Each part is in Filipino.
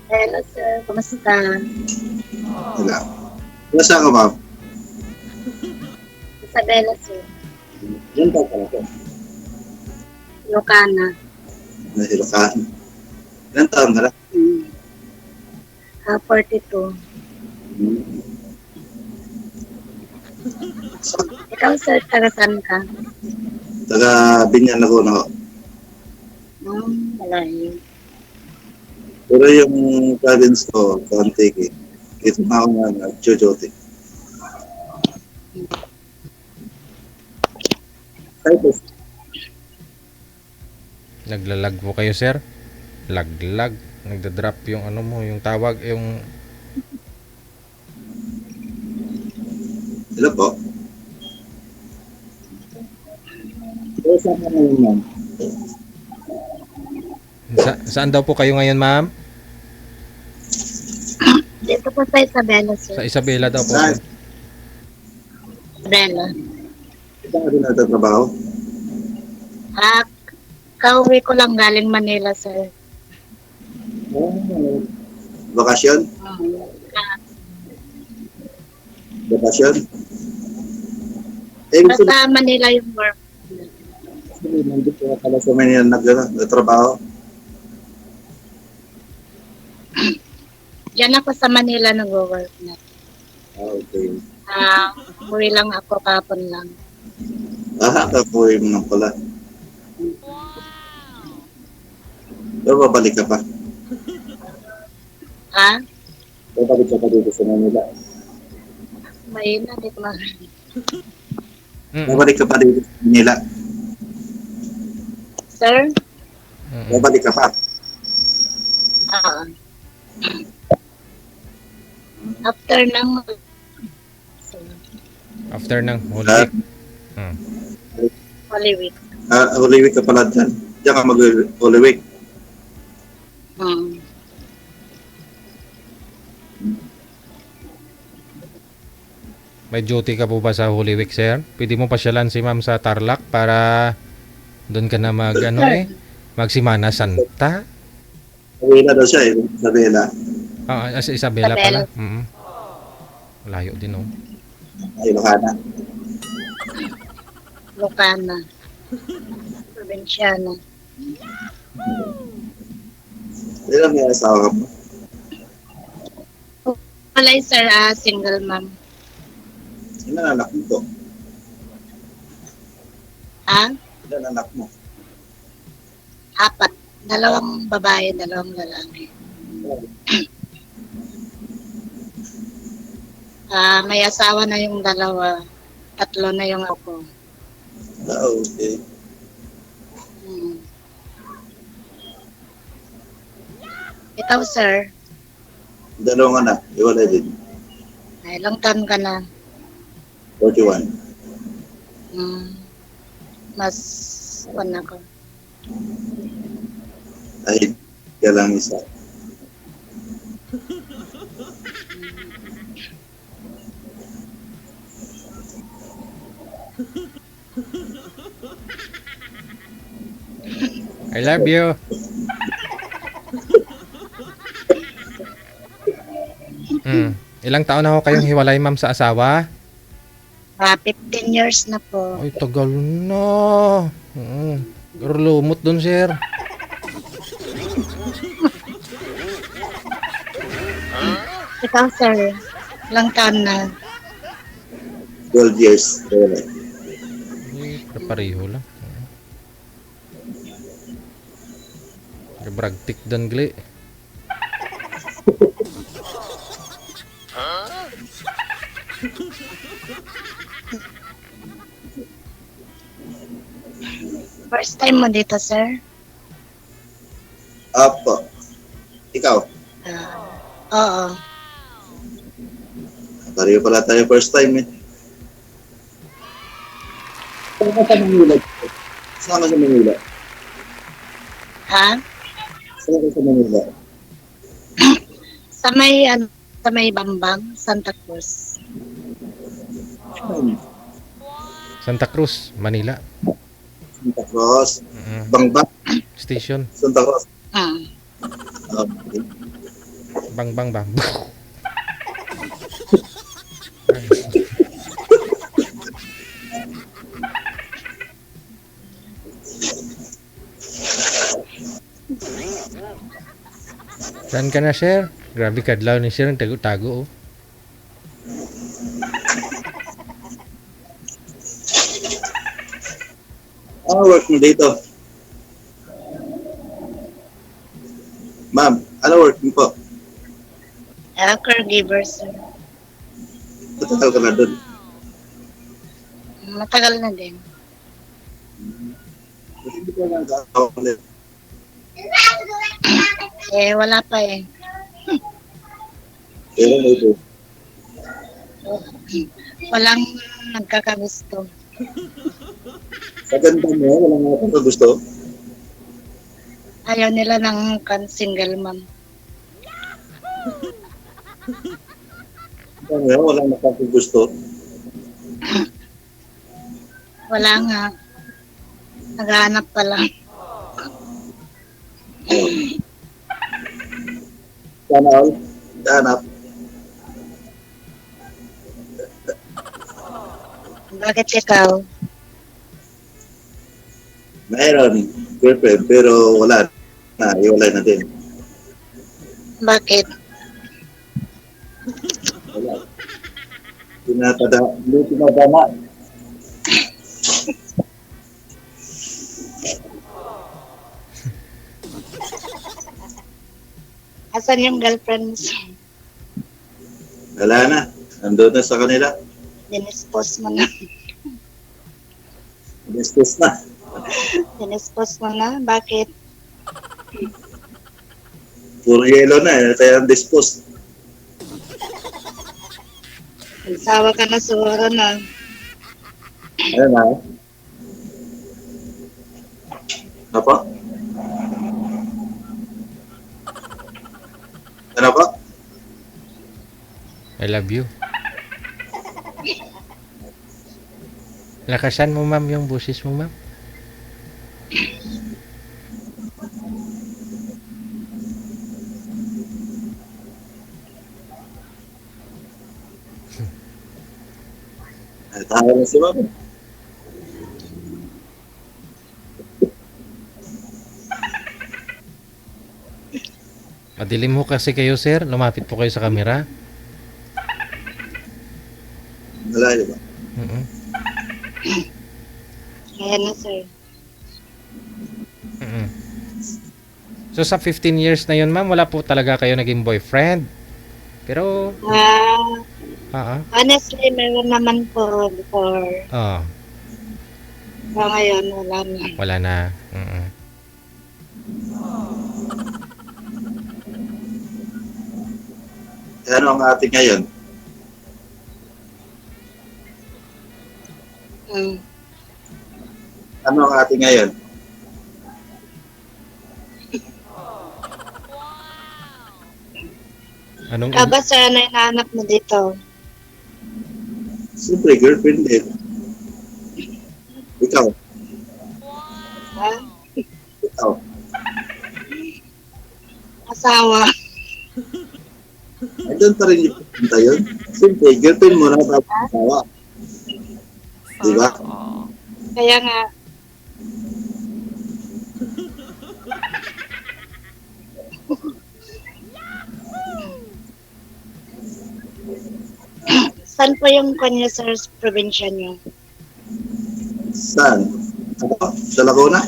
Hello, sir. Kumusta? Wala. Nasa ka, ma'am? Isabela, sir. Yan pa pala ko. Ilocana. Nasilakaan. Ilan taon ka na? Hmm. 42. Ikaw, sir, taga saan ka? Taga Binyan ako na. Malayo. Pero yung province ko, Contiki. Ito na ako nga nag-jojote. Cyprus. Naglalag po kayo, sir? Laglag. Nagda-drop yung ano mo, yung tawag, yung... Hello po. Pero saan ka ngayon, ma'am? Saan daw po kayo ngayon, ma'am? Dito po sa Isabela, Sa sir. Isabela daw po, Saan? sir. Isabela. Saan ka din nagtatrabaho? Ah, kauwi ko lang galing Manila, sir. Bakasyon? Ah, Bakasyon? Eh, gusto basta Manila yung work. mo nandito ka pala sa Manila nagtrabaho? Diyan ako sa Manila nag-work na. Okay. Umuwi lang ako kapon lang. Kapuhin mo lang pala. Pero babalik ka pa. Ah, Babalik ka pa dito sa Manila. may na, di ko ma- Mm. Babalik ka pa dito sa Manila. Sir? Mm. Babalik ka pa. Ah. After ng After ng Holy Week. Mm. Holy Week. Holy Week ka pala dyan. Diyan ka mag-Holy Week. Hmm. May duty ka po ba sa Holy Week, sir? Pwede mo pasyalan si ma'am sa Tarlac para doon ka na magsimana Santa? Uwi na daw siya eh. Isabela. Sa Isabela pala. Isabela. Mm. Layo din, oh. Ay, Ilocana. Lucana. Provinciana. Ilan may asawa ka po? Wala sir, single mom. Ilan anak mo po? Ah, Ilan anak mo? 4. 2 babae, 2 lalaki. May asawa na yung 2. 3 na yung ako. Okay. Hmm. Ikaw sir, Dalawang anak. Iwalay din. ilang taon ka na? 41. Hmm. Mas wala ko. Ay, ka lang isa. I love you. Mm. Ilang taon na ho kayong hiwalay, ma'am, sa asawa? 15 years na po. Ay, tagal na. Pero lumot dun, sir. Ikaw sir, ilang taon na? 12 years. Iwalay. Pareho lang. Bragtik dan gli. First time mo dito sir? Apo. Ikaw? Oo. Pareho pala tayo first time eh. Saan ka sa Manila? Saan ka sa Manila? Ha? Saan ka sa Manila? Sa may Bambang, Santa Cruz. Santa Cruz, Manila. Santa Cruz. Mm. Bangbang. Station. Santa Cruz. Hmm. Okay. Bang bang bang. Saan ka na, sir? Grabe kadlaw ni sir, ang tago-tago oh. Ano work mo dito? Ma'am, ano work mo po? Caregiver, sir. Matagal ka na doon. Matagal na din. Kasi hindi ka nag-aakaw ulit. Wala pa eh. Pero may ito. Walang nagkakagusto. Sa ganda mo, walang nga kang gusto. Ayaw nila ng single mom. Walang nakakagusto. Wala nga. Naghahanap pa lang. Sana all. Hanap. Bakit ikaw? Mayroon girlfriend pero wala na. Iwalay na din. Bakit? Wala. Hindi tinadama. Asan yung girlfriend mo? Wala na. Nandun na sa kanila. Dinispose mo na. Discuss na. Dinispose mo na? Bakit? Puro yelo na. Kaya dispose. Nagsawa ka na siguro na. Ano na? Ano po? Ano po? I love you. Lakasan mo ma'am yung boses mo ma'am. Tayo na si Mama. Madilim mo kasi kayo sir, lumapit po kayo sa camera. Malayo ba? Mm-mm. Ayan na, sir. Mm-mm. So sa 15 years na yun ma'am, wala po talaga kayo naging boyfriend? Pero, Honestly, meron naman po before. oh, Pero ngayon, wala na. wala na. Mm-mm. Ano ang ating ngayon? Mm. Ano ang ating ngayon? Anong Kaba, sir, ano yung nahanap mo dito? Siyempre, girlfriend din. Ikaw, Ha? ikaw. Asawa. Andun pa rin yung punta yun. Siyempre, girlfriend mo na tapos asawa. Diba? Kaya nga, saan po yung kanya, sir, probinsya niyo? Saan? Ako? Sa Laguna?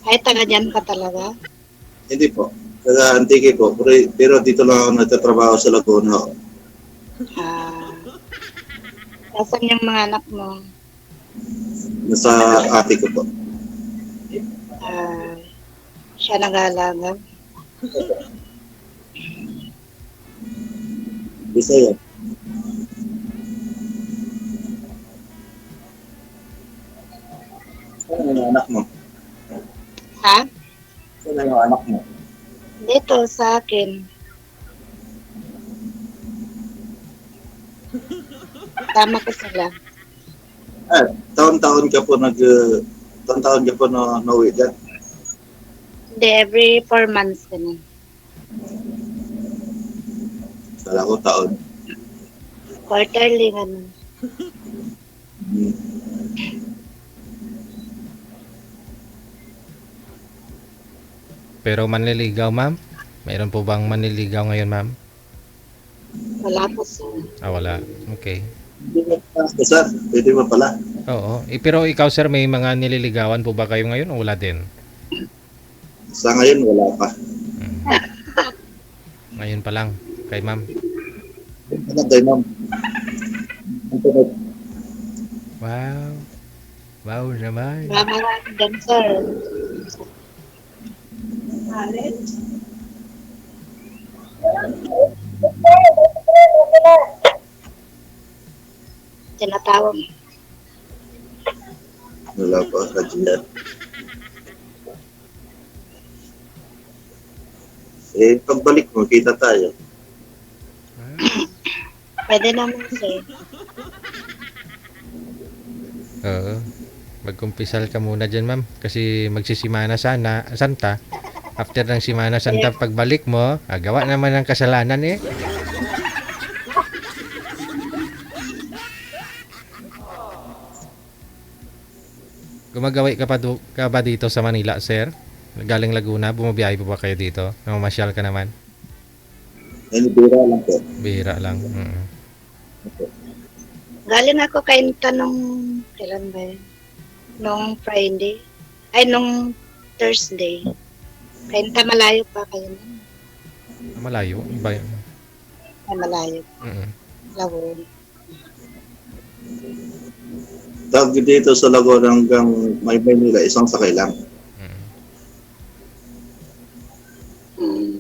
Ay, taga dyan ka talaga? Hindi po. Taga Antique po. Pero dito lang ako nagtatrabaho sa Laguna. Nasaan yung mga anak mo? Nasa ate ko po. Siya nag-aalaga? Bisaya. Saan yung anak mo? Ha? Saan yung anak mo? Dito sa akin. Tama ko sila. Taon-taon ka po taon-taon ka po nauwi dyan. Hindi, every 4 months ganun. Kala ko taon. Quarterly, ganun. Hmm. Pero manliligaw, ma'am? Mayroon po bang manliligaw ngayon, ma'am? Wala po, sir. Wala. Okay. Hindi mo pa, sir. Pwede mo pala. Oo. Pero ikaw, sir, may mga nililigawan po ba kayo ngayon o wala din? Sa ngayon, wala pa. Mm. Ngayon pa lang, kay ma'am. Ano tayo, ma'am? Wow. Wow naman. Mamarami dyan, sir. Tinatawag. Wala pa ka dyan. Pagbalik mo, kita tayo. Pwede naman, sir. Oo. Magkumpisal ka muna dyan, ma'am. Kasi magsisimana sana, Santa. After ng Simana Santa, pagbalik mo, gawa naman ng kasalanan eh. Gumagawa ka ba dito sa Manila, sir? Galing Laguna, bumabiyahe po ba kayo dito? Namamasyal ka naman? Bira lang po. Bihira lang. Mm. Galing ako kainta nung, kailan ba yun? Nung Friday. Ay, nung Thursday. Kainta malayo pa kayo nun. Malayo. Iba yun. Ay, malayo. Mm. Lawon. Tawag dito sa Laguna hanggang may Manila, isang sakay lang. Mm. Hmm.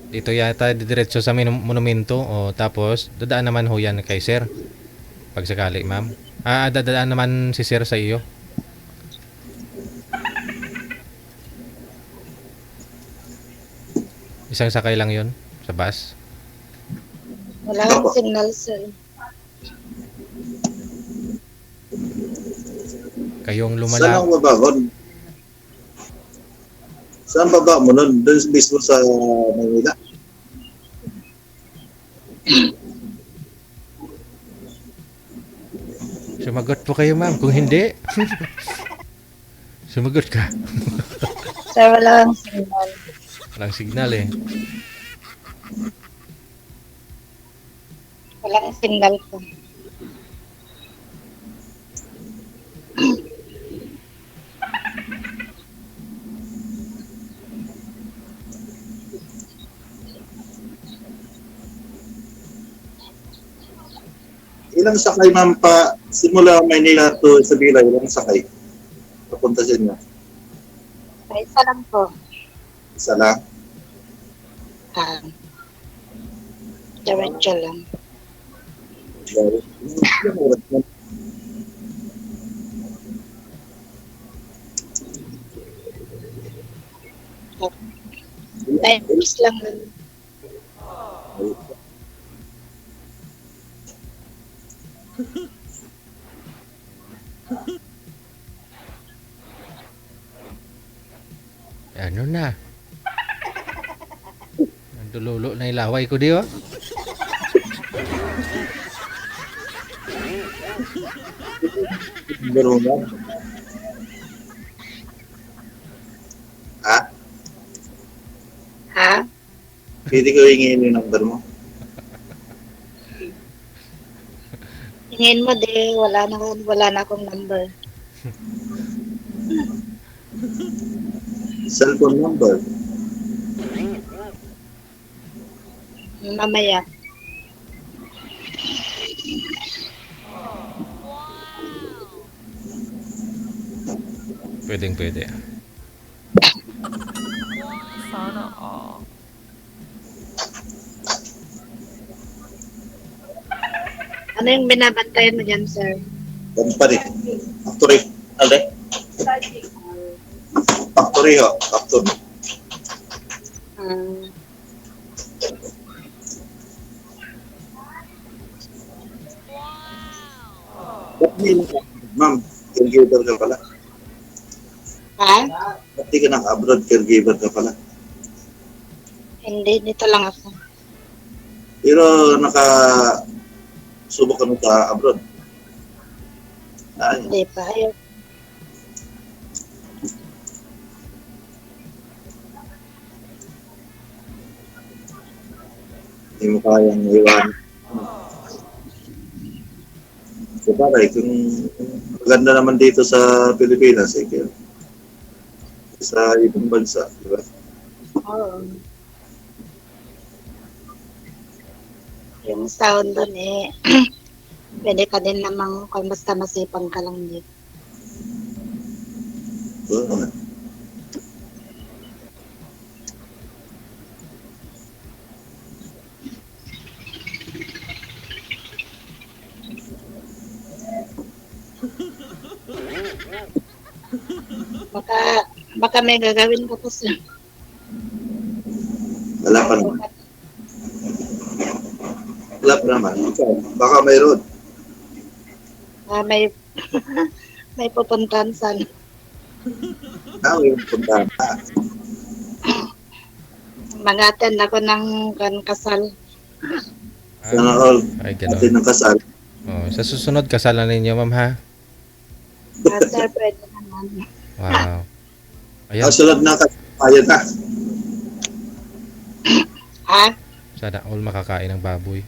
Dito yata diretso sa monumento o tapos dadaan naman ho yan kay sir. Pag sakali, ma'am. Dadaan naman si sir sa iyo. Isang sakay lang yon sa bus. Wala akong signal, sir. Kayong Saan lumala. ang baba ko? Saan baba mo nun? Doon mismo sa Manila? Sumagot po kayo, ma'am. Kung hindi, sumagot ka. Sir, wala akong signal. Walang signal eh. Wala akong signal ko. Ilang sakay, ma'am, pa simula Manila to Isabela, ilang sakay? Papunta sa inyo. Ay, isa lang po. Isa lang. Diretso lang. Times lang. Ano na? Ang dululo na ilaway ko di oh. Number mo, ha? Ha? Pwede ko hingin yung number mo. Tingin mo, wala na akong number. Cellphone number. Mamaya. Pwedeng pwede. Sana all. Ano yung binabantayan mo dyan, sir? Company. Factory. Ale? Factory ho. Factory. Hmm. Ma'am, caregiver ka pala. Ha? Pati ka ng abroad, caregiver ka pala. Hindi, dito lang ako. Pero subok ka nun sa abroad. Ay, Hindi pa. Ayaw. hindi mo kayang iwan. So, bagay, kung maganda naman dito sa Pilipinas, kaya sa ibang bansa, di ba? Oo. Yung sound doon pwede ka din namang kung basta masipag ka lang dito. Oo. Baka may gagawin ka po sa Wala pa naman. Wala pa naman. Baka mayroon. may may pupuntahan sa May puntahan na. mag-attend ako ng kasal. Sana all Ay, natin gano'n. ng kasal. Oh, sa susunod, kasalan ninyo, ma'am, ha? Sir, pwede naman. Wow. Ayan, Ang sulod na kasal na. Ha? sana all makakain ng baboy.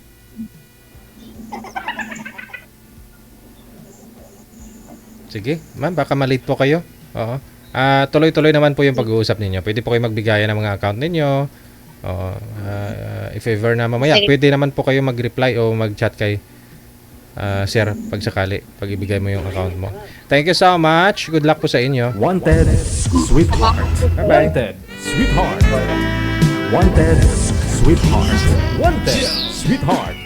Sige, ma'am, baka malate po kayo. Oo. Tuloy-tuloy naman po yung pag-uusap ninyo. Pwede po kayo magbigayan ng mga account ninyo. Oo. If ever na mamaya, Sige. pwede naman po kayo mag-reply o mag-chat kay sir pag sakali, pag ibigay mo yung account mo. Thank you so much. Good luck po sa inyo. Wanted, sweetheart. Bye-bye. Wanted, sweetheart. Wanted, sweetheart. Wanted, sweetheart.